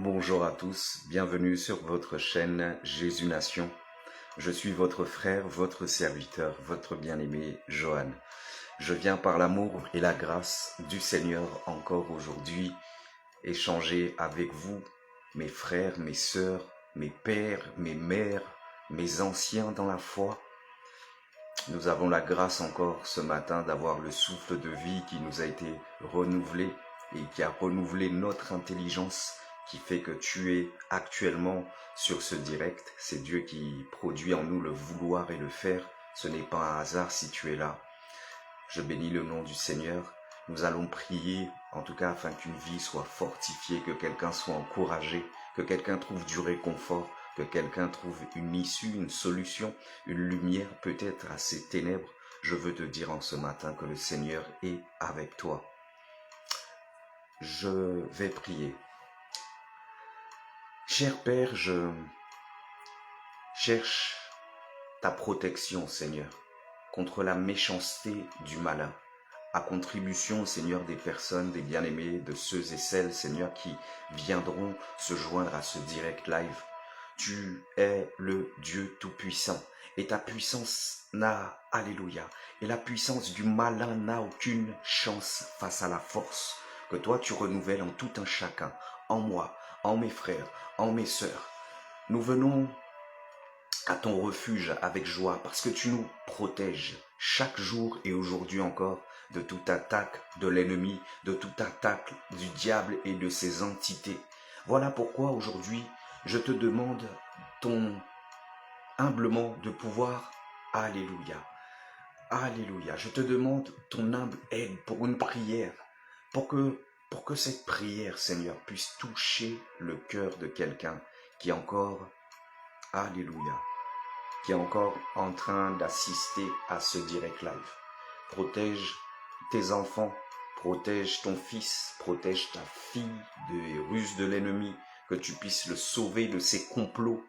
Bonjour à tous, bienvenue sur votre chaîne Jésus Nation. Je suis votre frère, votre serviteur, votre bien-aimé Johan. Je viens par l'amour et la grâce du Seigneur encore aujourd'hui échanger avec vous, mes frères, mes sœurs, mes pères, mes mères, mes anciens dans la foi. Nous avons la grâce encore ce matin d'avoir le souffle de vie qui nous a été renouvelé et qui a renouvelé notre intelligence, qui fait que tu es actuellement sur ce direct. C'est Dieu qui produit en nous le vouloir et le faire. Ce n'est pas un hasard si tu es là. Je bénis le nom du Seigneur. Nous allons prier, en tout cas afin qu'une vie soit fortifiée, que quelqu'un soit encouragé, que quelqu'un trouve du réconfort, que quelqu'un trouve une issue, une solution, une lumière peut-être à ces ténèbres. Je veux te dire en ce matin que le Seigneur est avec toi. Je vais prier. Cher Père, je cherche ta protection, Seigneur, contre la méchanceté du malin, à contribution, Seigneur, des personnes, des bien-aimés, de ceux et celles, Seigneur, qui viendront se joindre à ce direct live. Tu es le Dieu Tout-Puissant et ta puissance alléluia, et la puissance du malin n'a aucune chance face à la force que toi tu renouvelles en tout un chacun, en moi, en mes frères, en mes sœurs. Nous venons à ton refuge avec joie parce que tu nous protèges chaque jour et aujourd'hui encore de toute attaque de l'ennemi, de toute attaque du diable et de ses entités. Voilà pourquoi aujourd'hui je te demande humblement de pouvoir, alléluia, alléluia, je te demande ton humble aide pour une prière, pour que cette prière, Seigneur, puisse toucher le cœur de quelqu'un qui est encore, alléluia, qui est encore en train d'assister à ce direct live. Protège tes enfants, protège ton fils, protège ta fille des ruses de l'ennemi, que tu puisses le sauver de ses complots.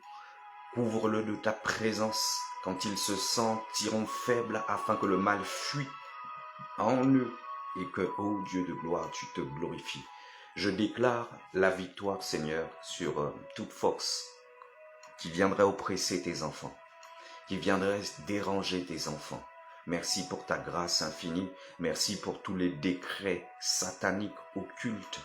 Couvre-le de ta présence quand ils se sentiront faibles afin que le mal fuit en eux et que, ô Dieu de gloire, tu te glorifies. Je déclare la victoire, Seigneur, sur toute force qui viendrait oppresser tes enfants, qui viendrait déranger tes enfants. Merci pour ta grâce infinie. Merci pour tous les décrets sataniques, occultes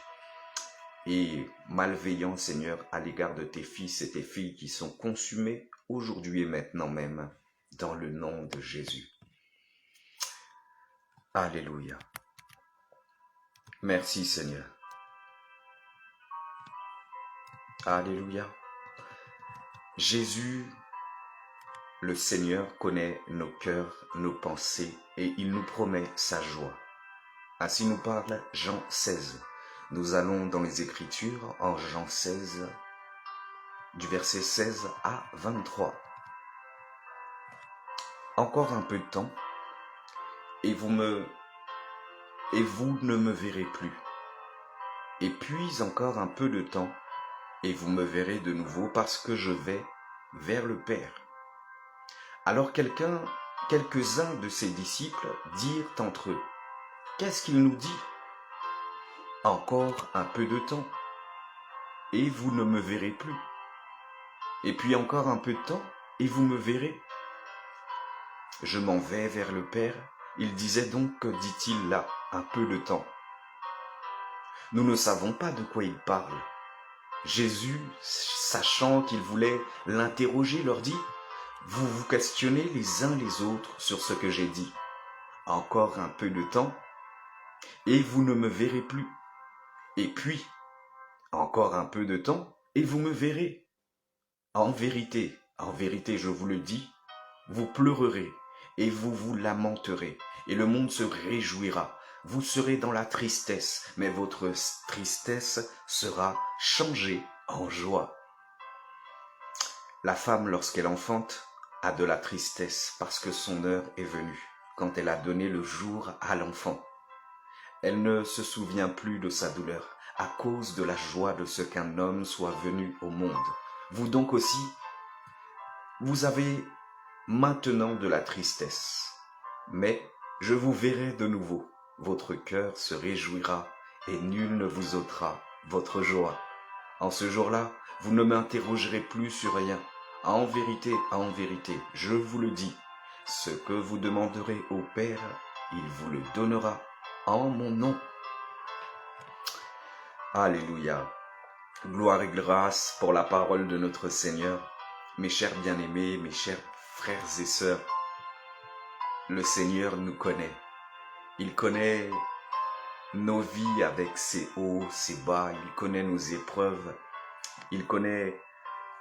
et malveillants, Seigneur, à l'égard de tes fils et tes filles qui sont consumés aujourd'hui et maintenant même, dans le nom de Jésus. Alléluia. Merci, Seigneur. Alléluia. Jésus, le Seigneur, connaît nos cœurs, nos pensées, et il nous promet sa joie. Ainsi nous parle Jean 16. Nous allons dans les Écritures en Jean 16, du verset 16 à 23. Encore un peu de temps, et vous ne me verrez plus. Et puis encore un peu de temps, et vous me verrez de nouveau parce que je vais vers le Père. Alors quelques-uns de ses disciples dirent entre eux, « Qu'est-ce qu'il nous dit ? Encore un peu de temps, et vous ne me verrez plus. Et puis encore un peu de temps, et vous me verrez. Je m'en vais vers le Père. » Il disait donc, que dit-il là, un peu de temps. Nous ne savons pas de quoi il parle. Jésus, sachant qu'il voulait l'interroger, leur dit, « Vous vous questionnez les uns les autres sur ce que j'ai dit. Encore un peu de temps, et vous ne me verrez plus. Et puis, encore un peu de temps, et vous me verrez. En vérité, je vous le dis, vous pleurerez, et vous vous lamenterez, et le monde se réjouira. Vous serez dans la tristesse, mais votre tristesse sera changée en joie. La femme, lorsqu'elle enfante, a de la tristesse parce que son heure est venue, quand elle a donné le jour à l'enfant. Elle ne se souvient plus de sa douleur, à cause de la joie de ce qu'un homme soit venu au monde. Vous donc aussi, vous avez maintenant de la tristesse, mais je vous verrai de nouveau. Votre cœur se réjouira et nul ne vous ôtera votre joie. En ce jour-là, vous ne m'interrogerez plus sur rien. En vérité, je vous le dis, ce que vous demanderez au Père, il vous le donnera en mon nom. Alléluia. Gloire et grâce pour la parole de notre Seigneur. Mes chers bien-aimés, mes chers frères et sœurs, le Seigneur nous connaît. Il connaît nos vies avec ses hauts, ses bas. Il connaît nos épreuves. Il connaît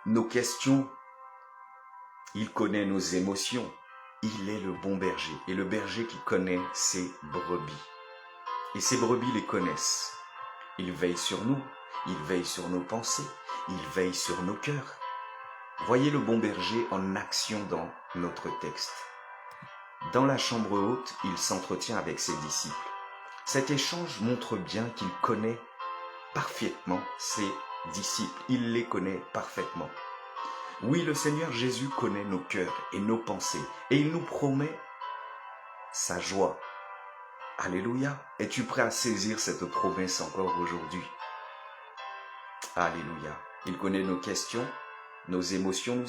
nos questions. Il connaît nos émotions. Il est le bon berger. Et le berger qui connaît ses brebis. Et ses brebis les connaissent. Il veille sur nous. Il veille sur nos pensées. Il veille sur nos cœurs. Voyez le bon berger en action dans notre texte. Dans la chambre haute, il s'entretient avec ses disciples. Cet échange montre bien qu'il connaît parfaitement ses disciples. Il les connaît parfaitement. Oui, le Seigneur Jésus connaît nos cœurs et nos pensées et il nous promet sa joie. Alléluia. Es-tu prêt à saisir cette promesse encore aujourd'hui? Alléluia. Il connaît nos questions, nos émotions,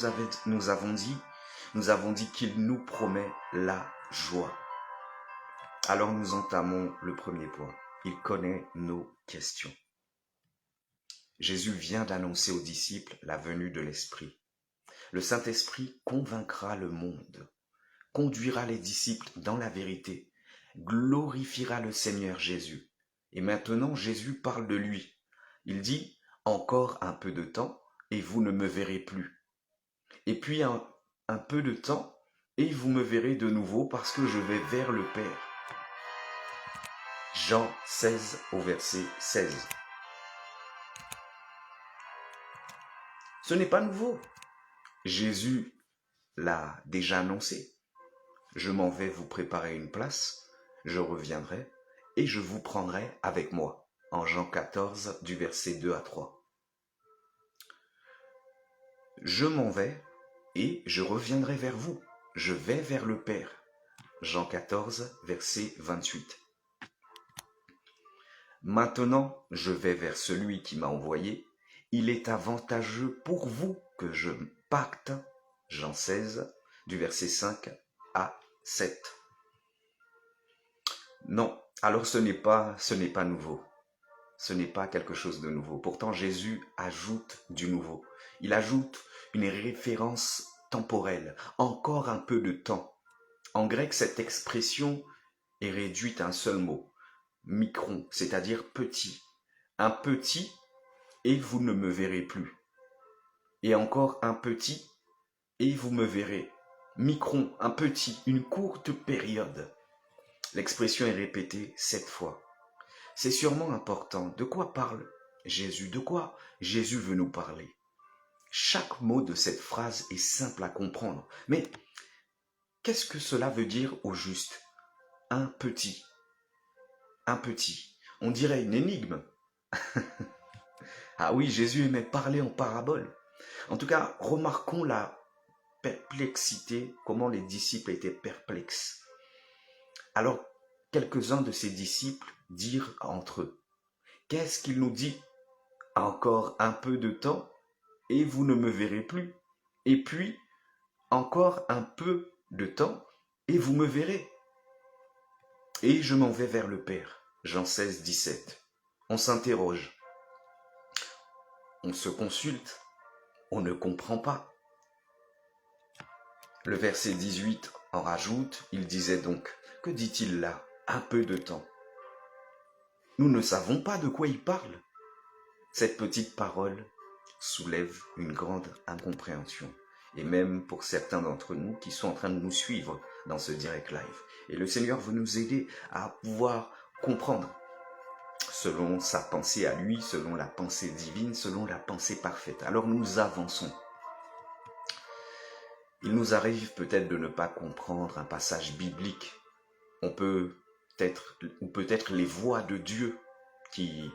nous avons dit qu'il nous promet la joie. Alors nous entamons le premier point. Il connaît nos questions. Jésus vient d'annoncer aux disciples la venue de l'Esprit. Le Saint-Esprit convaincra le monde, conduira les disciples dans la vérité, glorifiera le Seigneur Jésus. Et maintenant, Jésus parle de lui. Il dit, « Encore un peu de temps, et vous ne me verrez plus. Et puis un peu de temps, et vous me verrez de nouveau parce que je vais vers le Père. » Jean 16 au verset 16. Ce n'est pas nouveau. Jésus l'a déjà annoncé. Je m'en vais vous préparer une place, je reviendrai et je vous prendrai avec moi. En Jean 14 du verset 2 à 3. Je m'en vais et je reviendrai vers vous. Je vais vers le Père. Jean 14 verset 28. Maintenant, je vais vers celui qui m'a envoyé. Il est avantageux pour vous que je parte. Jean 16, du verset 5 à 7. Non, alors ce n'est pas nouveau. Ce n'est pas quelque chose de nouveau. Pourtant, Jésus ajoute du nouveau. Il ajoute une référence temporelle. Encore un peu de temps. En grec, cette expression est réduite à un seul mot. Micron, c'est-à-dire petit. Un petit, et vous ne me verrez plus. Et encore un petit, et vous me verrez. Micron, un petit, une courte période. L'expression est répétée 7 fois. C'est sûrement important. De quoi parle Jésus? De quoi Jésus veut nous parler? Chaque mot de cette phrase est simple à comprendre. Mais qu'est-ce que cela veut dire au juste? Un petit. Un petit. On dirait une énigme. Ah oui, Jésus aimait parler en parabole. En tout cas, remarquons la perplexité, comment les disciples étaient perplexes. Alors, quelques-uns de ses disciples dirent entre eux, « Qu'est-ce qu'il nous dit? Encore un peu de temps, et vous ne me verrez plus. Et puis, encore un peu de temps, et vous me verrez. Et je m'en vais vers le Père. » Jean 16, 17. On s'interroge. On se consulte. On ne comprend pas. Le verset 18 en rajoute. Il disait donc, que dit-il là? Un peu de temps. Nous ne savons pas de quoi il parle. Cette petite parole soulève une grande incompréhension. Et même pour certains d'entre nous qui sont en train de nous suivre dans ce direct live. Et le Seigneur veut nous aider à pouvoir comprendre selon sa pensée à lui, selon la pensée divine, selon la pensée parfaite. Alors nous avançons. Il nous arrive peut-être de ne pas comprendre un passage biblique. Ou peut-être les voix de Dieu qui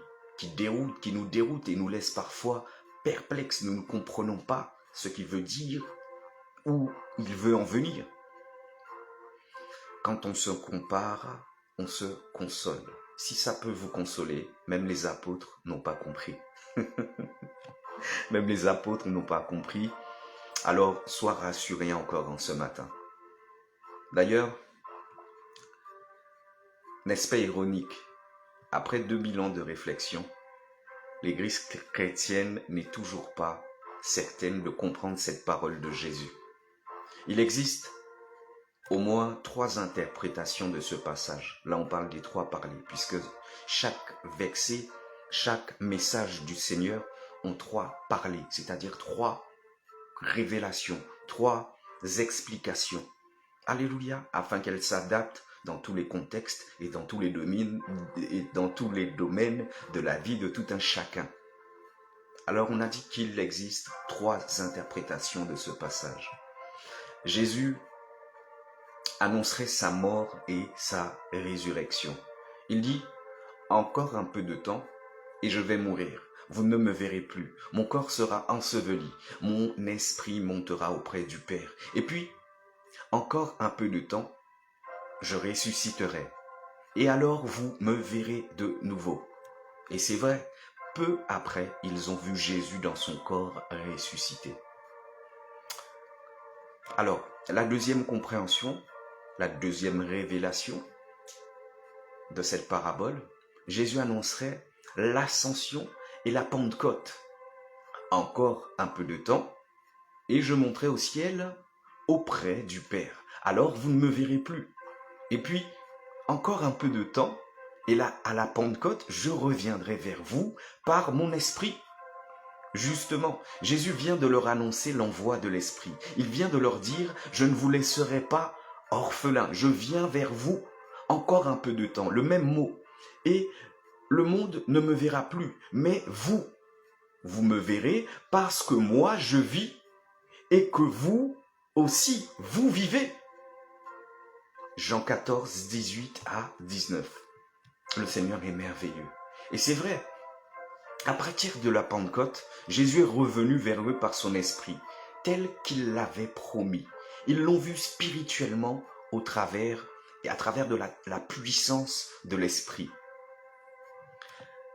nous déroutent et nous laissent parfois perplexes. Nous ne comprenons pas ce qu'il veut dire, où il veut en venir. Quand on se compare, on se console. Si ça peut vous consoler, même les apôtres n'ont pas compris. Même les apôtres n'ont pas compris. Alors, sois rassuré encore en ce matin. D'ailleurs, n'est-ce pas ironique? Après 2000 ans de réflexion, l'Église chrétienne n'est toujours pas certaine de comprendre cette parole de Jésus. Il existe au moins 3 interprétations de ce passage. Là, on parle des 3 parlers, puisque chaque verset, chaque message du Seigneur ont 3 parlers, c'est-à-dire 3 révélations, 3 explications. Alléluia, afin qu'elles s'adaptent dans tous les contextes et dans tous les domaines de la vie de tout un chacun. Alors on a dit qu'il existe 3 interprétations de ce passage. Jésus annoncerait sa mort et sa résurrection. Il dit, encore un peu de temps et je vais mourir. Vous ne me verrez plus. Mon corps sera enseveli. Mon esprit montera auprès du Père. Et puis, encore un peu de temps, je ressusciterai. Et alors vous me verrez de nouveau. Et c'est vrai, peu après, ils ont vu Jésus dans son corps ressuscité. Alors, la deuxième compréhension, la deuxième révélation de cette parabole, Jésus annoncerait l'ascension et la Pentecôte. Encore un peu de temps, et je monterai au ciel auprès du Père. Alors vous ne me verrez plus. Et puis, encore un peu de temps, et là, à la Pentecôte, je reviendrai vers vous par mon esprit. Justement, Jésus vient de leur annoncer l'envoi de l'Esprit. Il vient de leur dire, je ne vous laisserai pas orphelins, je viens vers vous encore un peu de temps, le même mot. Et le monde ne me verra plus, mais vous me verrez parce que moi je vis et que vous aussi, vous vivez. Jean 14, 18 à 19. Le Seigneur est merveilleux. Et c'est vrai, à partir de la Pentecôte, Jésus est revenu vers eux par son esprit, tel qu'il l'avait promis. Ils l'ont vu spirituellement à travers de la puissance de l'esprit.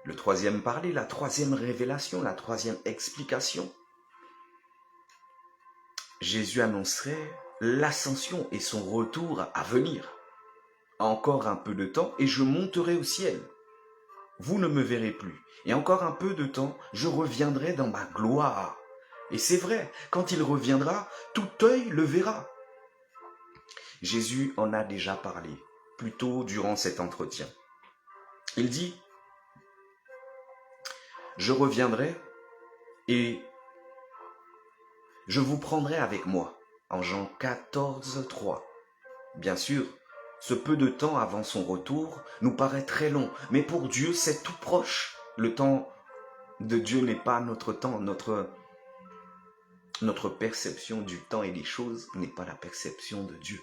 Le troisième parler, la troisième révélation, la troisième explication. Jésus annoncerait l'ascension et son retour à venir. Encore un peu de temps et je monterai au ciel. Vous ne me verrez plus. Et encore un peu de temps, je reviendrai dans ma gloire. Et c'est vrai, quand il reviendra, tout œil le verra. Jésus en a déjà parlé, plus tôt durant cet entretien. Il dit, je reviendrai et je vous prendrai avec moi, en Jean 14, 3. Bien sûr, ce peu de temps avant son retour nous paraît très long, mais pour Dieu, c'est tout proche. Le temps de Dieu n'est pas notre temps, notre perception du temps et des choses n'est pas la perception de Dieu.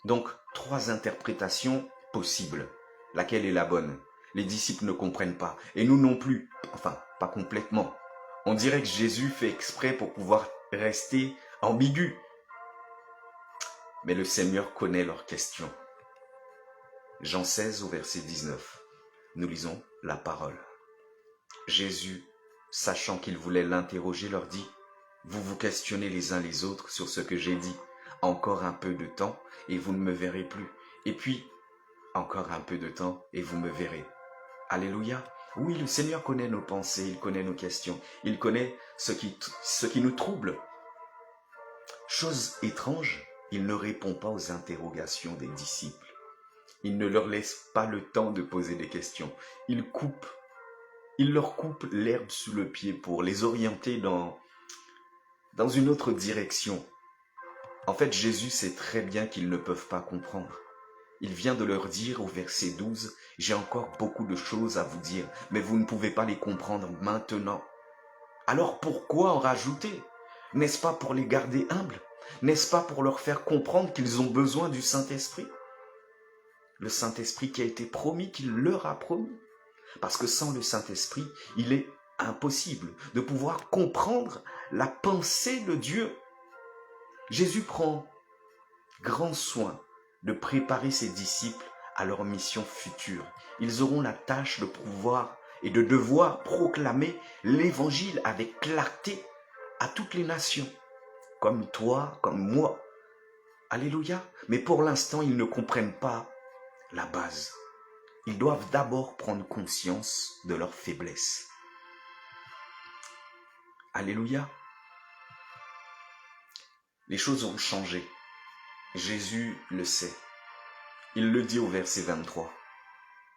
Donc, 3 interprétations possibles. Laquelle est la bonne? Les disciples ne comprennent pas, et nous non plus. Enfin, pas complètement. On dirait que Jésus fait exprès pour pouvoir rester ambigu. Mais le Seigneur connaît leurs questions. Jean 16 au verset 19. Nous lisons la parole. Jésus, sachant qu'ils voulaient l'interroger, leur dit, « Vous vous questionnez les uns les autres sur ce que j'ai dit. Encore un peu de temps et vous ne me verrez plus. Et puis, encore un peu de temps et vous me verrez. » Alléluia. Oui, le Seigneur connaît nos pensées, il connaît nos questions, il connaît ce qui nous trouble. Chose étrange, il ne répond pas aux interrogations des disciples. Il ne leur laisse pas le temps de poser des questions. Il leur coupe l'herbe sous le pied pour les orienter dans une autre direction. En fait, Jésus sait très bien qu'ils ne peuvent pas comprendre. Il vient de leur dire au verset 12, « J'ai encore beaucoup de choses à vous dire, mais vous ne pouvez pas les comprendre maintenant. » Alors pourquoi en rajouter? N'est-ce pas pour les garder humbles? N'est-ce pas pour leur faire comprendre qu'ils ont besoin du Saint-Esprit? Le Saint-Esprit qui a été promis, qu'il leur a promis. Parce que sans le Saint-Esprit, il est impossible de pouvoir comprendre la pensée de Dieu. Jésus prend grand soin de préparer ses disciples à leur mission future. Ils auront la tâche de pouvoir et de devoir proclamer l'évangile avec clarté à toutes les nations, comme toi, comme moi. Alléluia. Mais pour l'instant, ils ne comprennent pas la base. Ils doivent d'abord prendre conscience de leur faiblesse. Alléluia. Les choses ont changé. Jésus le sait. Il le dit au verset 23.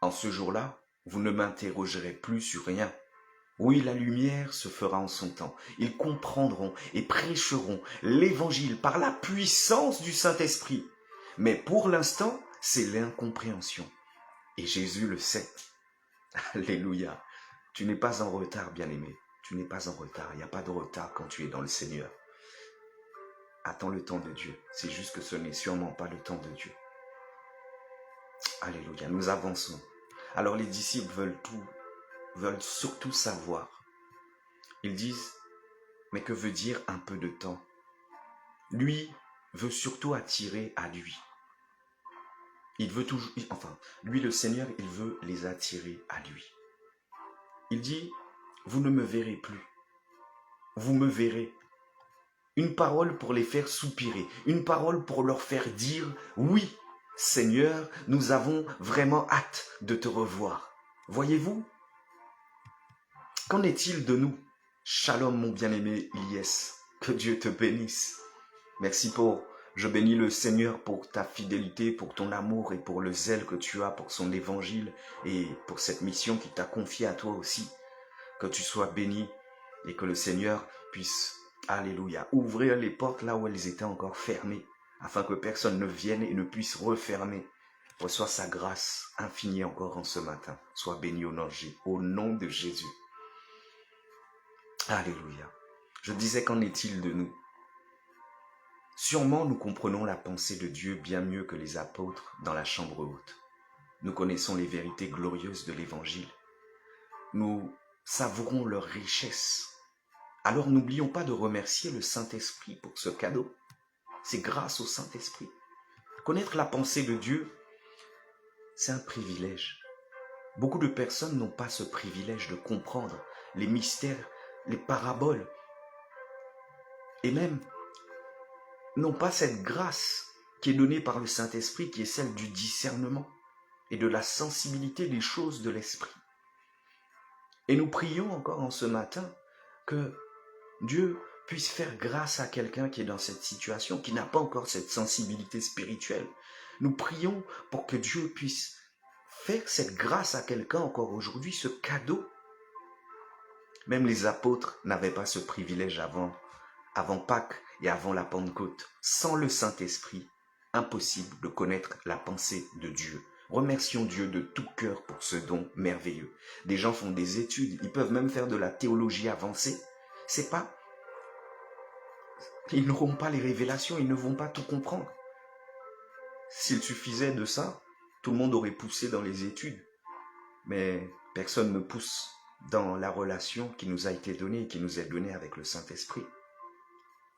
En ce jour-là, vous ne m'interrogerez plus sur rien. Oui, la lumière se fera en son temps. Ils comprendront et prêcheront l'évangile par la puissance du Saint-Esprit. Mais pour l'instant, c'est l'incompréhension. Et Jésus le sait. Alléluia. Tu n'es pas en retard, bien-aimé. Tu n'es pas en retard. Il n'y a pas de retard quand tu es dans le Seigneur. Attends le temps de Dieu. C'est juste que ce n'est sûrement pas le temps de Dieu. Alléluia. Nous avançons. Alors les disciples veulent surtout savoir. Ils disent, mais que veut dire un peu de temps? Lui veut surtout attirer à lui. Il veut toujours, lui le Seigneur, il veut les attirer à lui. Il dit, vous ne me verrez plus. Vous me verrez. Une parole pour les faire soupirer. Une parole pour leur faire dire, oui, Seigneur, nous avons vraiment hâte de te revoir. Voyez-vous? Qu'en est-il de nous? Shalom, mon bien-aimé Ilyes. Que Dieu te bénisse. Merci je bénis le Seigneur pour ta fidélité, pour ton amour et pour le zèle que tu as pour son évangile et pour cette mission qu'il t'a confiée à toi aussi. Que tu sois béni et que le Seigneur puisse, alléluia, ouvrir les portes là où elles étaient encore fermées, afin que personne ne vienne et ne puisse refermer. Reçois sa grâce infinie encore en ce matin. Sois béni au nom de Jésus. Alléluia. Je disais, qu'en est-il de nous? Sûrement nous comprenons la pensée de Dieu bien mieux que les apôtres dans la chambre haute. Nous connaissons les vérités glorieuses de l'Évangile. Nous savourons leur richesse. Alors n'oublions pas de remercier le Saint-Esprit pour ce cadeau. C'est grâce au Saint-Esprit. Connaître la pensée de Dieu, c'est un privilège. Beaucoup de personnes n'ont pas ce privilège de comprendre les mystères, les paraboles, et même n'ont pas cette grâce qui est donnée par le Saint-Esprit, qui est celle du discernement et de la sensibilité des choses de l'Esprit. Et nous prions encore en ce matin que Dieu puisse faire grâce à quelqu'un qui est dans cette situation, qui n'a pas encore cette sensibilité spirituelle. Nous prions pour que Dieu puisse faire cette grâce à quelqu'un encore aujourd'hui, ce cadeau. Même les apôtres n'avaient pas ce privilège avant Pâques et avant la Pentecôte. Sans le Saint-Esprit, impossible de connaître la pensée de Dieu. Remercions Dieu de tout cœur pour ce don merveilleux. Des gens font des études, ils peuvent même faire de la théologie avancée. C'est pas... Ils n'auront pas les révélations, ils ne vont pas tout comprendre. S'il suffisait de ça, tout le monde aurait poussé dans les études. Mais personne ne pousse dans la relation qui nous a été donnée et qui nous est donnée avec le Saint-Esprit.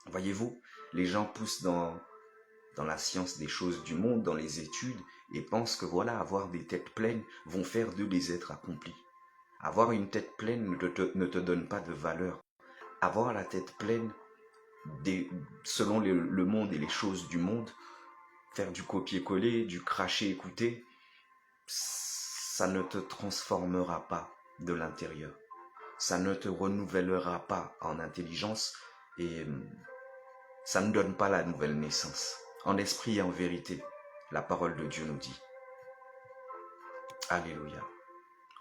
Voyez-vous, les gens poussent dans la science des choses du monde, dans les études, et pensent que voilà, avoir des têtes pleines vont faire d'eux des êtres accomplis. Avoir une tête pleine ne te donne pas de valeur. Avoir la tête pleine, selon le monde et les choses du monde, faire du copier-coller, du cracher-écouter, ça ne te transformera pas de l'intérieur. Ça ne te renouvellera pas en intelligence et ça ne donne pas la nouvelle naissance. En esprit et en vérité, la parole de Dieu nous dit. Alléluia.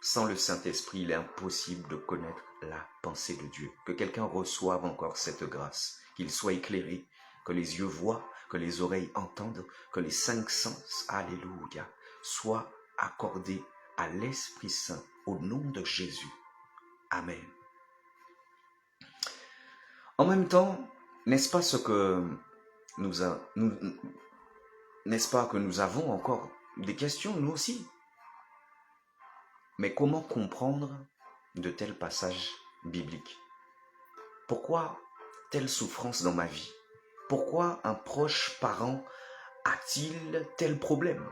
Sans le Saint-Esprit, il est impossible de connaître la pensée de Dieu. Que quelqu'un reçoive encore cette grâce, qu'il soit éclairé, que les yeux voient, que les oreilles entendent, que les 5 sens, alléluia, soient accordés à l'Esprit Saint au nom de Jésus. Amen. En même temps, n'est-ce pas que nous avons encore des questions, nous aussi? Mais comment comprendre de tels passages bibliques? Pourquoi telle souffrance dans ma vie? Pourquoi un proche parent a-t-il tel problème?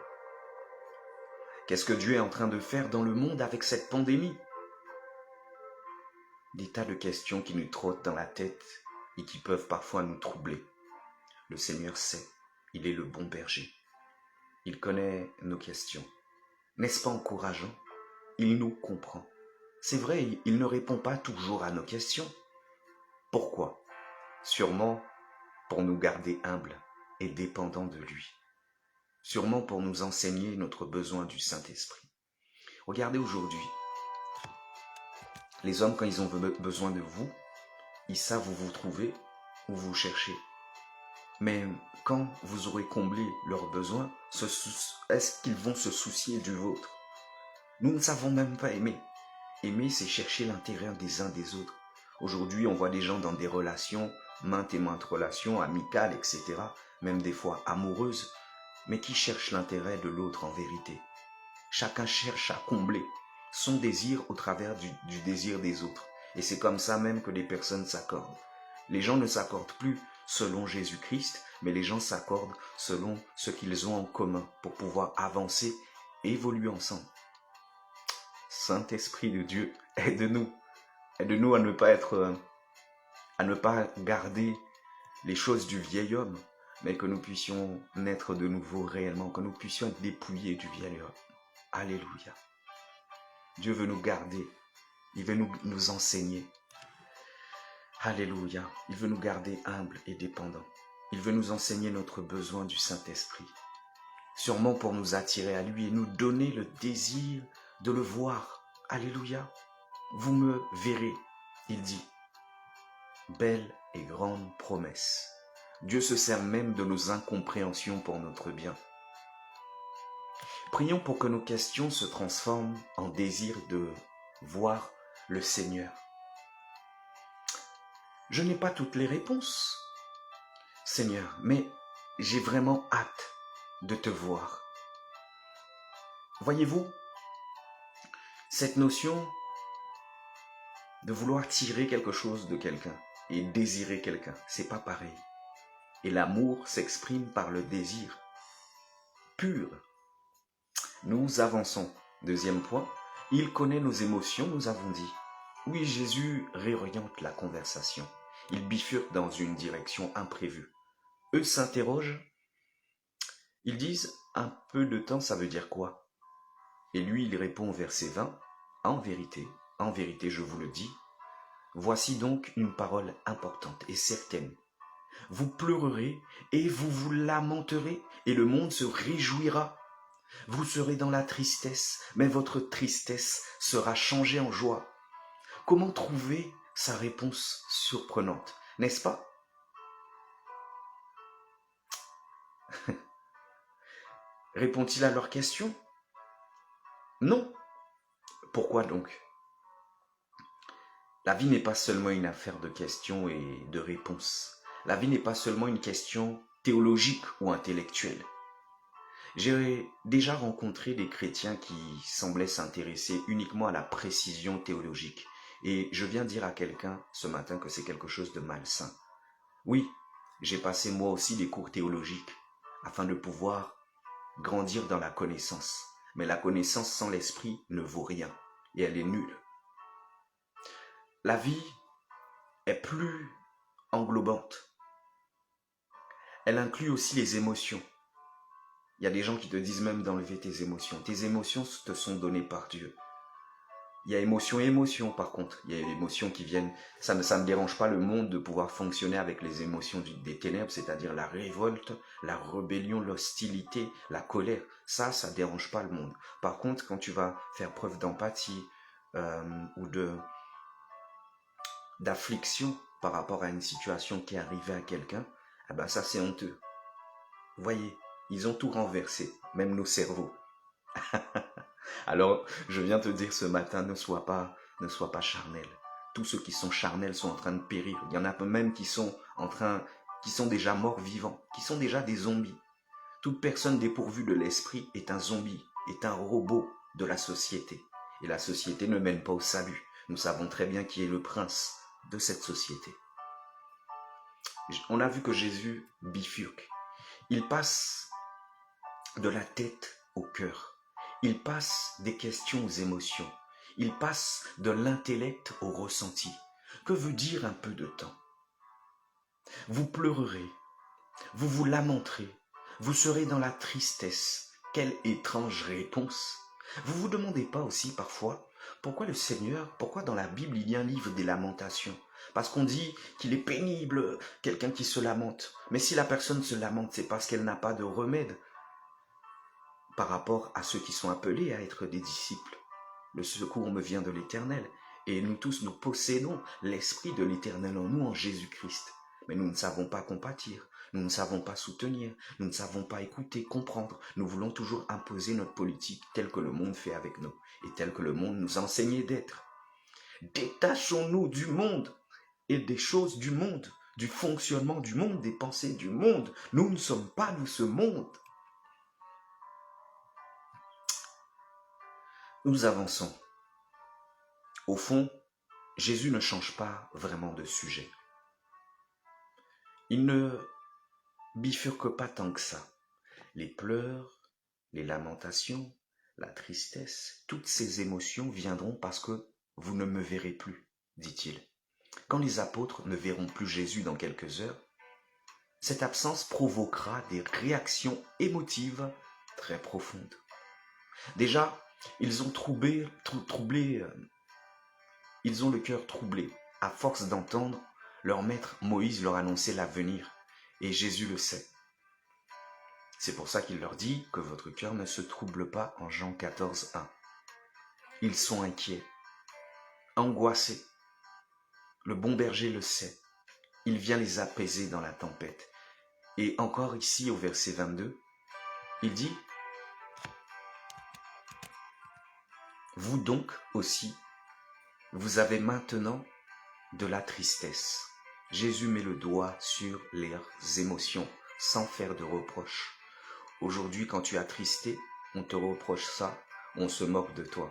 Qu'est-ce que Dieu est en train de faire dans le monde avec cette pandémie? des tas de questions qui nous trottent dans la tête et qui peuvent parfois nous troubler. Le Seigneur sait, il est le bon berger. Il connaît nos questions. N'est-ce pas encourageant? Il nous comprend. C'est vrai, il ne répond pas toujours à nos questions. Pourquoi? Sûrement pour nous garder humbles et dépendants de lui. Sûrement pour nous enseigner notre besoin du Saint-Esprit. Regardez aujourd'hui, les hommes, quand ils ont besoin de vous, ils savent où vous trouvez, où vous cherchez. Mais quand vous aurez comblé leurs besoins, est-ce qu'ils vont se soucier du vôtre? Nous ne savons même pas aimer. Aimer, c'est chercher l'intérêt des uns des autres. Aujourd'hui, on voit des gens dans des relations, maintes et maintes relations, amicales, etc., même des fois amoureuses, mais qui cherchent l'intérêt de l'autre en vérité. Chacun cherche à combler son désir au travers du désir des autres. Et c'est comme ça même que les personnes s'accordent. Les gens ne s'accordent plus selon Jésus-Christ, mais les gens s'accordent selon ce qu'ils ont en commun pour pouvoir avancer et évoluer ensemble. Saint-Esprit de Dieu, aide-nous. Aide-nous à ne pas garder les choses du vieil homme, mais que nous puissions naître de nouveau réellement, que nous puissions être dépouillés du vieil homme. Alléluia. Dieu veut nous garder. Il veut nous enseigner. Alléluia. Il veut nous garder humbles et dépendants. Il veut nous enseigner notre besoin du Saint-Esprit. Sûrement pour nous attirer à lui et nous donner le désir de le voir. Alléluia. Vous me verrez, il dit. Belle et grande promesse. Dieu se sert même de nos incompréhensions pour notre bien. Prions pour que nos questions se transforment en désir de voir le Seigneur. Je n'ai pas toutes les réponses, Seigneur, mais j'ai vraiment hâte de te voir. Voyez-vous, cette notion de vouloir tirer quelque chose de quelqu'un et désirer quelqu'un, c'est pas pareil. Et l'amour s'exprime par le désir pur. Nous avançons. Deuxième point, il connaît nos émotions, nous avons dit. Oui, Jésus réoriente la conversation. Il bifurque dans une direction imprévue. Eux s'interrogent. Ils disent, un peu de temps, ça veut dire quoi? Et lui, il répond au verset 20, en vérité, je vous le dis, voici donc une parole importante et certaine. Vous pleurerez et vous vous lamenterez et le monde se réjouira. Vous serez dans la tristesse, mais votre tristesse sera changée en joie. Comment trouver sa réponse surprenante, n'est-ce pas? Répond-il à leurs questions? Non. Pourquoi donc? La vie n'est pas seulement une affaire de questions et de réponses. La vie n'est pas seulement une question théologique ou intellectuelle. J'ai déjà rencontré des chrétiens qui semblaient s'intéresser uniquement à la précision théologique. Et je viens dire à quelqu'un ce matin que c'est quelque chose de malsain. Oui, j'ai passé moi aussi des cours théologiques afin de pouvoir grandir dans la connaissance. Mais la connaissance sans l'esprit ne vaut rien et elle est nulle. La vie est plus englobante. Elle inclut aussi les émotions. Il y a des gens qui te disent même d'enlever tes émotions. Tes émotions te sont données par Dieu. Il y a émotion et émotion par contre. Il y a les émotions qui viennent... Ça ne dérange pas le monde de pouvoir fonctionner avec les émotions des ténèbres, c'est-à-dire la révolte, la rébellion, l'hostilité, la colère. Ça ne dérange pas le monde. Par contre, quand tu vas faire preuve d'empathie ou d'affliction par rapport à une situation qui est arrivée à quelqu'un, eh ben ça c'est honteux. Voyez, ils ont tout renversé, même nos cerveaux. Alors, je viens te dire ce matin, ne sois pas charnel. Tous ceux qui sont charnels sont en train de périr. Il y en a même qui sont déjà morts vivants, qui sont déjà des zombies. Toute personne dépourvue de l'esprit est un zombie, est un robot de la société. Et la société ne mène pas au salut. Nous savons très bien qui est le prince de cette société. On a vu que Jésus bifurque. Il passe de la tête au cœur. Il passe des questions aux émotions. Il passe de l'intellect au ressenti. Que veut dire un peu de temps? Vous pleurerez, vous vous lamenterez, vous serez dans la tristesse. Quelle étrange réponse! Vous vous demandez pas aussi parfois pourquoi le Seigneur, pourquoi dans la Bible il y a un livre des lamentations? Parce qu'on dit qu'il est pénible, quelqu'un qui se lamente. Mais si la personne se lamente, c'est parce qu'elle n'a pas de remède par rapport à ceux qui sont appelés à être des disciples. Le secours me vient de l'Éternel, et nous tous nous possédons l'Esprit de l'Éternel en nous, en Jésus-Christ. Mais nous ne savons pas compatir, nous ne savons pas soutenir, nous ne savons pas écouter, comprendre. Nous voulons toujours imposer notre politique telle que le monde fait avec nous, et telle que le monde nous enseignait d'être. Détachons-nous du monde et des choses du monde, du fonctionnement du monde, des pensées du monde. Nous ne sommes pas de ce monde. Nous avançons. Au fond, Jésus ne change pas vraiment de sujet. Il ne bifurque pas tant que ça. Les pleurs, les lamentations, la tristesse, toutes ces émotions viendront parce que vous ne me verrez plus, dit-il. Quand les apôtres ne verront plus Jésus dans quelques heures, cette absence provoquera des réactions émotives très profondes. Déjà, ils ont ils ont le cœur troublé, à force d'entendre leur maître Moïse leur annoncer l'avenir, et Jésus le sait. C'est pour ça qu'il leur dit que votre cœur ne se trouble pas en Jean 14, 1. Ils sont inquiets, angoissés. Le bon berger le sait. Il vient les apaiser dans la tempête. Et encore ici au verset 22, il dit « Vous donc aussi, vous avez maintenant de la tristesse. » Jésus met le doigt sur leurs émotions sans faire de reproches. Aujourd'hui, quand tu es attristé, on te reproche ça, on se moque de toi.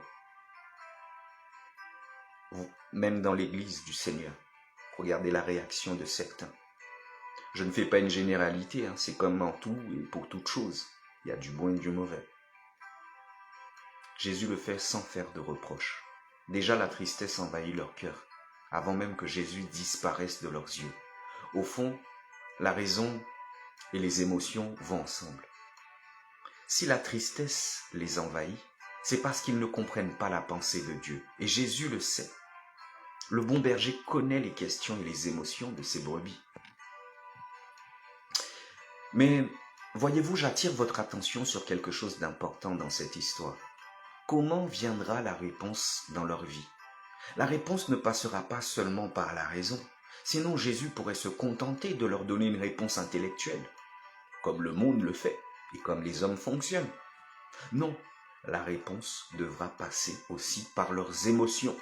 Même dans l'église du Seigneur, regardez la réaction de certains. Je ne fais pas une généralité, c'est comme en tout et pour toute chose. Il y a du bon et du mauvais. Jésus le fait sans faire de reproches. Déjà la tristesse envahit leur cœur, avant même que Jésus disparaisse de leurs yeux. Au fond, la raison et les émotions vont ensemble. Si la tristesse les envahit, c'est parce qu'ils ne comprennent pas la pensée de Dieu. Et Jésus le sait. Le bon berger connaît les questions et les émotions de ses brebis. Mais voyez-vous, j'attire votre attention sur quelque chose d'important dans cette histoire. Comment viendra la réponse dans leur vie? La réponse ne passera pas seulement par la raison. Sinon, Jésus pourrait se contenter de leur donner une réponse intellectuelle, comme le monde le fait et comme les hommes fonctionnent. Non, la réponse devra passer aussi par leurs émotions.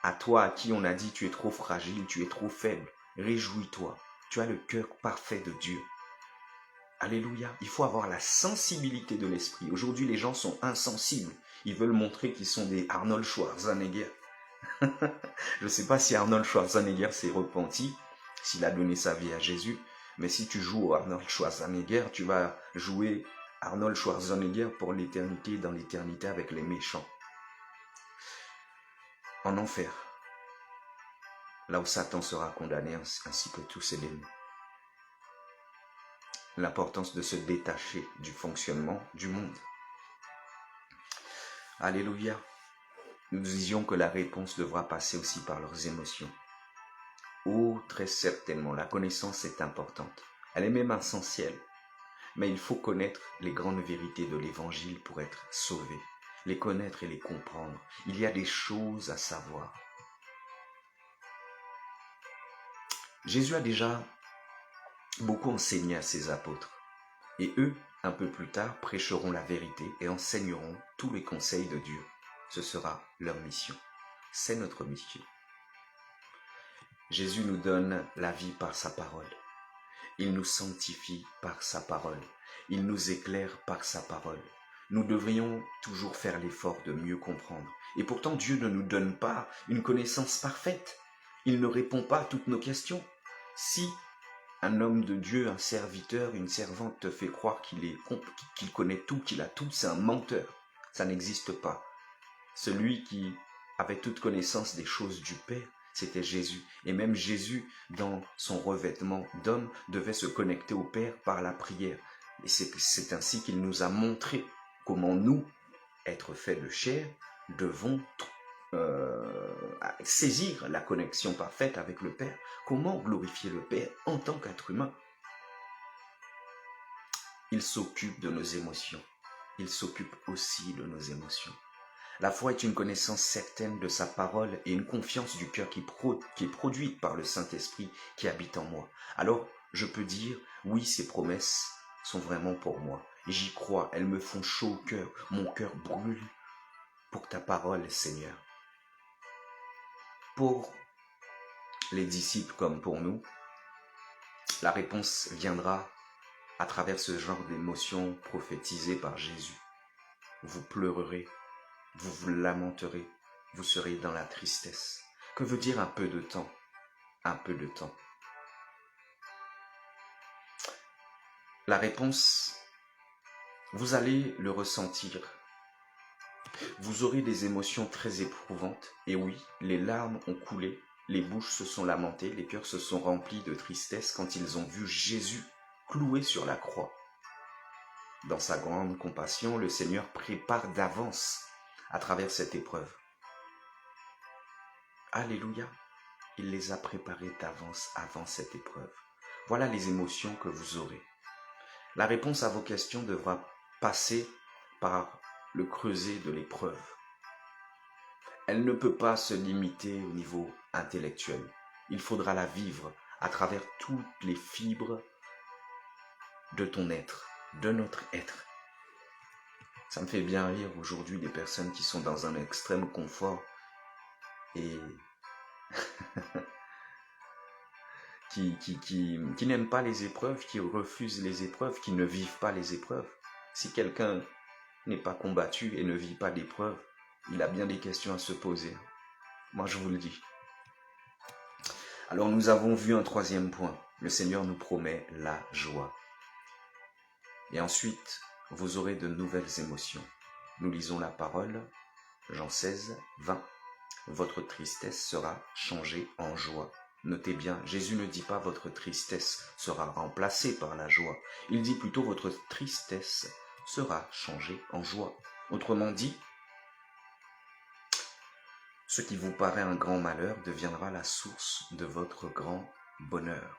À toi à qui on a dit tu es trop fragile, tu es trop faible, réjouis-toi, tu as le cœur parfait de Dieu. Alléluia, il faut avoir la sensibilité de l'esprit. Aujourd'hui, les gens sont insensibles. Ils veulent montrer qu'ils sont des Arnold Schwarzenegger. Je ne sais pas si Arnold Schwarzenegger s'est repenti, s'il a donné sa vie à Jésus, mais si tu joues Arnold Schwarzenegger, tu vas jouer Arnold Schwarzenegger pour l'éternité, dans l'éternité avec les méchants. En enfer, là où Satan sera condamné ainsi que tous ses démons. L'importance de se détacher du fonctionnement du monde. Alléluia. Nous disions que la réponse devra passer aussi par leurs émotions. Oh, très certainement, la connaissance est importante. Elle est même essentielle. Mais il faut connaître les grandes vérités de l'Évangile pour être sauvé. Les connaître et les comprendre. Il y a des choses à savoir. Jésus a déjà beaucoup enseigné à ses apôtres. Et eux, un peu plus tard, prêcheront la vérité et enseigneront tous les conseils de Dieu. Ce sera leur mission. C'est notre mission. Jésus nous donne la vie par sa parole. Il nous sanctifie par sa parole. Il nous éclaire par sa parole. Nous devrions toujours faire l'effort de mieux comprendre. Et pourtant, Dieu ne nous donne pas une connaissance parfaite. Il ne répond pas à toutes nos questions. Si un homme de Dieu, un serviteur, une servante te fait croire qu'il connaît tout, qu'il a tout, c'est un menteur. Ça n'existe pas. Celui qui avait toute connaissance des choses du Père, c'était Jésus. Et même Jésus, dans son revêtement d'homme, devait se connecter au Père par la prière. Et c'est ainsi qu'il nous a montré comment nous, êtres faits de chair, devons saisir la connexion parfaite avec le Père. Comment glorifier le Père en tant qu'être humain? Il s'occupe de nos émotions. Il s'occupe aussi de nos émotions. La foi est une connaissance certaine de sa parole et une confiance du cœur qui est produite par le Saint-Esprit qui habite en moi. Alors, je peux dire, oui, ces promesses sont vraiment pour moi. J'y crois, elles me font chaud au cœur, mon cœur brûle pour ta parole, Seigneur. Pour les disciples comme pour nous, la réponse viendra à travers ce genre d'émotions prophétisées par Jésus. Vous pleurerez, vous vous lamenterez, vous serez dans la tristesse. Que veut dire un peu de temps? Un peu de temps. La réponse, vous allez le ressentir. Vous aurez des émotions très éprouvantes. Et oui, les larmes ont coulé, les bouches se sont lamentées, les cœurs se sont remplis de tristesse quand ils ont vu Jésus cloué sur la croix. Dans sa grande compassion, le Seigneur prépare d'avance à travers cette épreuve. Alléluia, il les a préparés d'avance avant cette épreuve. Voilà les émotions que vous aurez. La réponse à vos questions devra passer par le creuset de l'épreuve. Elle ne peut pas se limiter au niveau intellectuel. Il faudra la vivre à travers toutes les fibres de ton être, de notre être. Ça me fait bien rire aujourd'hui des personnes qui sont dans un extrême confort et qui n'aiment pas les épreuves, qui refusent les épreuves, qui ne vivent pas les épreuves. Si quelqu'un n'est pas combattu et ne vit pas d'épreuves, il a bien des questions à se poser. Moi, je vous le dis. Alors, nous avons vu un troisième point. Le Seigneur nous promet la joie. Et ensuite, vous aurez de nouvelles émotions. Nous lisons la parole, Jean 16, 20. Votre tristesse sera changée en joie. Notez bien, Jésus ne dit pas votre tristesse sera remplacée par la joie. Il dit plutôt votre tristesse sera changée en joie. Autrement dit, ce qui vous paraît un grand malheur deviendra la source de votre grand bonheur.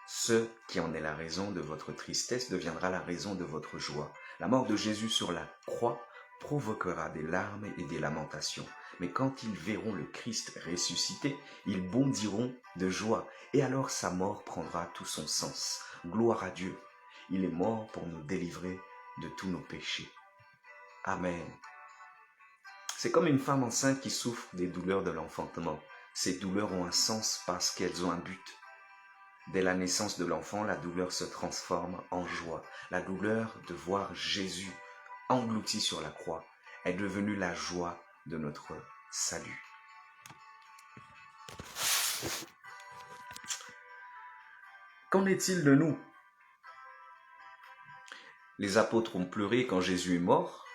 Ce qui en est la raison de votre tristesse deviendra la raison de votre joie. La mort de Jésus sur la croix provoquera des larmes et des lamentations. Mais quand ils verront le Christ ressuscité, ils bondiront de joie. Et alors sa mort prendra tout son sens. Gloire à Dieu. Il est mort pour nous délivrer de tous nos péchés. Amen. C'est comme une femme enceinte qui souffre des douleurs de l'enfantement. Ces douleurs ont un sens parce qu'elles ont un but. Dès la naissance de l'enfant, la douleur se transforme en joie. La douleur de voir Jésus englouti sur la croix est devenue la joie de notre salut. Qu'en est-il de nous? Les apôtres ont pleuré quand Jésus est mort.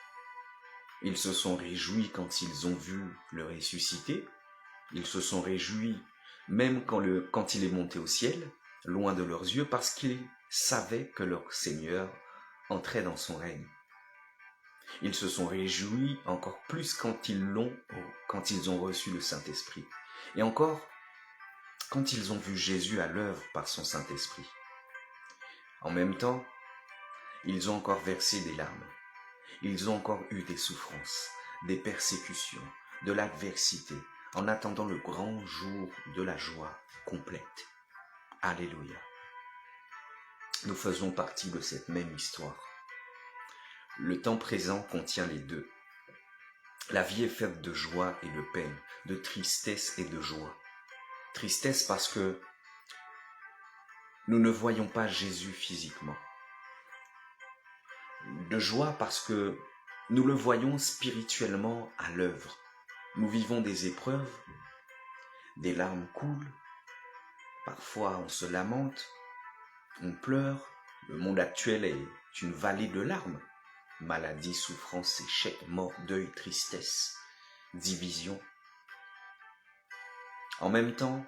Ils se sont réjouis quand ils ont vu le ressuscité. Ils se sont réjouis même quand il est monté au ciel, loin de leurs yeux, parce qu'ils savaient que leur Seigneur entrait dans son règne. Ils se sont réjouis encore plus quand ils ont reçu le Saint-Esprit. Et encore, quand ils ont vu Jésus à l'œuvre par son Saint-Esprit. En même temps, ils ont encore versé des larmes. Ils ont encore eu des souffrances, des persécutions, de l'adversité, en attendant le grand jour de la joie complète. Alléluia. Nous faisons partie de cette même histoire. Le temps présent contient les deux. La vie est faite de joie et de peine, de tristesse et de joie. Tristesse parce que nous ne voyons pas Jésus physiquement. De joie parce que nous le voyons spirituellement à l'œuvre. Nous vivons des épreuves, des larmes coulent, parfois on se lamente, on pleure. Le monde actuel est une vallée de larmes. maladie, souffrance, échec, mort, deuil, tristesse, division. En même temps,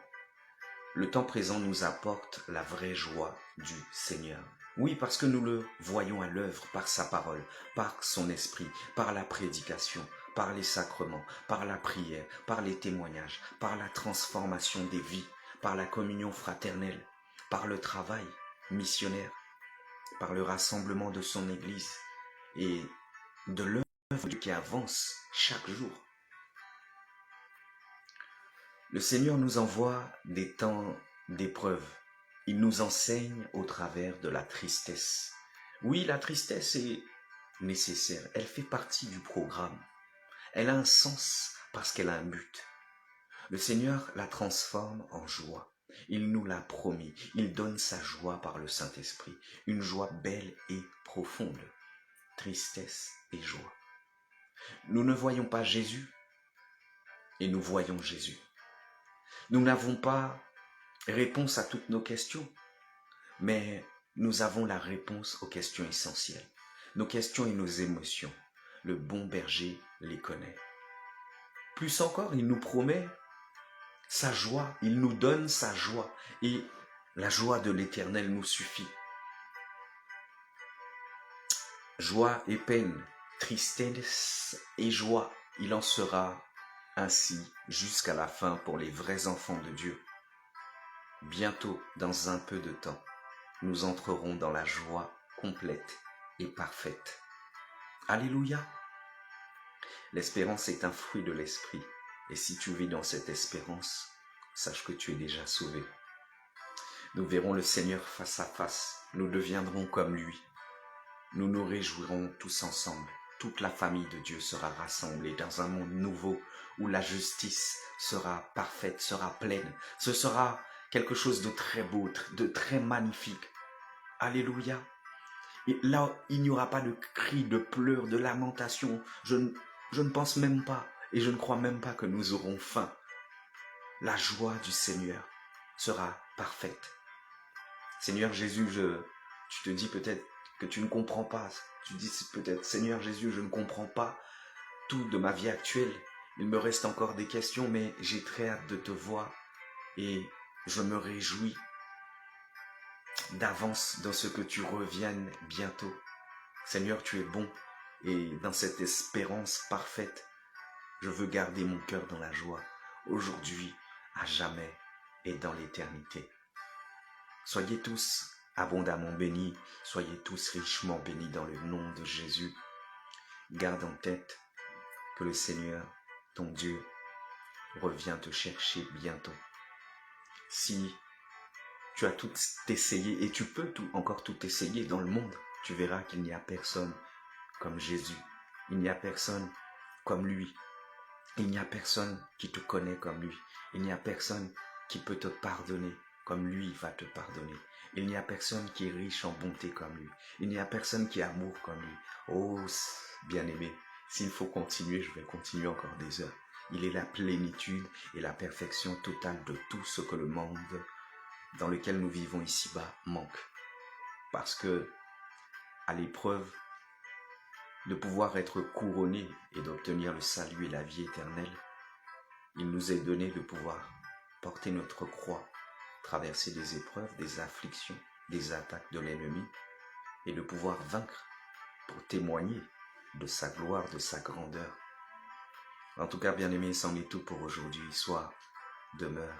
le temps présent nous apporte la vraie joie du Seigneur. Oui, parce que nous le voyons à l'œuvre par sa parole, par son esprit, par la prédication, par les sacrements, par la prière, par les témoignages, par la transformation des vies, par la communion fraternelle, par le travail missionnaire, par le rassemblement de son Église et de l'œuvre qui avance chaque jour. Le Seigneur nous envoie des temps d'épreuve. Il nous enseigne au travers de la tristesse. Oui, la tristesse est nécessaire. Elle fait partie du programme. Elle a un sens parce qu'elle a un but. Le Seigneur la transforme en joie. Il nous l'a promis. Il donne sa joie par le Saint-Esprit. Une joie belle et profonde. Tristesse et joie. Nous ne voyons pas Jésus et nous voyons Jésus. Nous n'avons pas réponse à toutes nos questions, mais nous avons la réponse aux questions essentielles. Nos questions et nos émotions, le bon berger les connaît. Plus encore, il nous promet sa joie, il nous donne sa joie, et la joie de l'Éternel nous suffit. Joie et peine, tristesse et joie, il en sera ainsi jusqu'à la fin pour les vrais enfants de Dieu. Bientôt, dans un peu de temps, nous entrerons dans la joie complète et parfaite. Alléluia! L'espérance est un fruit de l'esprit, et si tu vis dans cette espérance, sache que tu es déjà sauvé. Nous verrons le Seigneur face à face, nous deviendrons comme lui. Nous nous réjouirons tous ensemble. Toute la famille de Dieu sera rassemblée dans un monde nouveau où la justice sera parfaite, sera pleine. Ce sera quelque chose de très beau, de très magnifique. Alléluia. Et là, il n'y aura pas de cris, de pleurs, de lamentations. Je ne pense même pas et je ne crois même pas que nous aurons faim. La joie du Seigneur sera parfaite. Seigneur Jésus, tu te dis peut-être que tu ne comprends pas. Tu dis peut-être, Seigneur Jésus, je ne comprends pas tout de ma vie actuelle. Il me reste encore des questions, mais j'ai très hâte de te voir et je me réjouis d'avance dans ce que tu reviennes bientôt. Seigneur, tu es bon et dans cette espérance parfaite, je veux garder mon cœur dans la joie, aujourd'hui, à jamais et dans l'éternité. Soyez tous abondamment bénis, soyez tous richement bénis dans le nom de Jésus. Garde en tête que le Seigneur, ton Dieu, revient te chercher bientôt. Si tu as tout essayé, et tu peux encore tout essayer dans le monde, tu verras qu'il n'y a personne comme Jésus. Il n'y a personne comme lui. Il n'y a personne qui te connaît comme lui. Il n'y a personne qui peut te pardonner comme lui va te pardonner. Il n'y a personne qui est riche en bonté comme lui. Il n'y a personne qui est amour comme lui. Oh, bien-aimé, s'il faut continuer, je vais continuer encore des heures. Il est la plénitude et la perfection totale de tout ce que le monde dans lequel nous vivons ici-bas manque. Parce que, à l'épreuve de pouvoir être couronné et d'obtenir le salut et la vie éternelle, il nous est donné de pouvoir porter notre croix, traverser des épreuves, des afflictions, des attaques de l'ennemi et de pouvoir vaincre pour témoigner de sa gloire, de sa grandeur. En tout cas, bien-aimés, c'en est tout pour aujourd'hui. Sois, demeure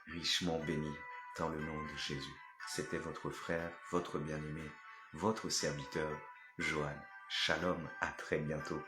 richement béni dans le nom de Jésus. C'était votre frère, votre bien-aimé, votre serviteur, Johan. Shalom, à très bientôt.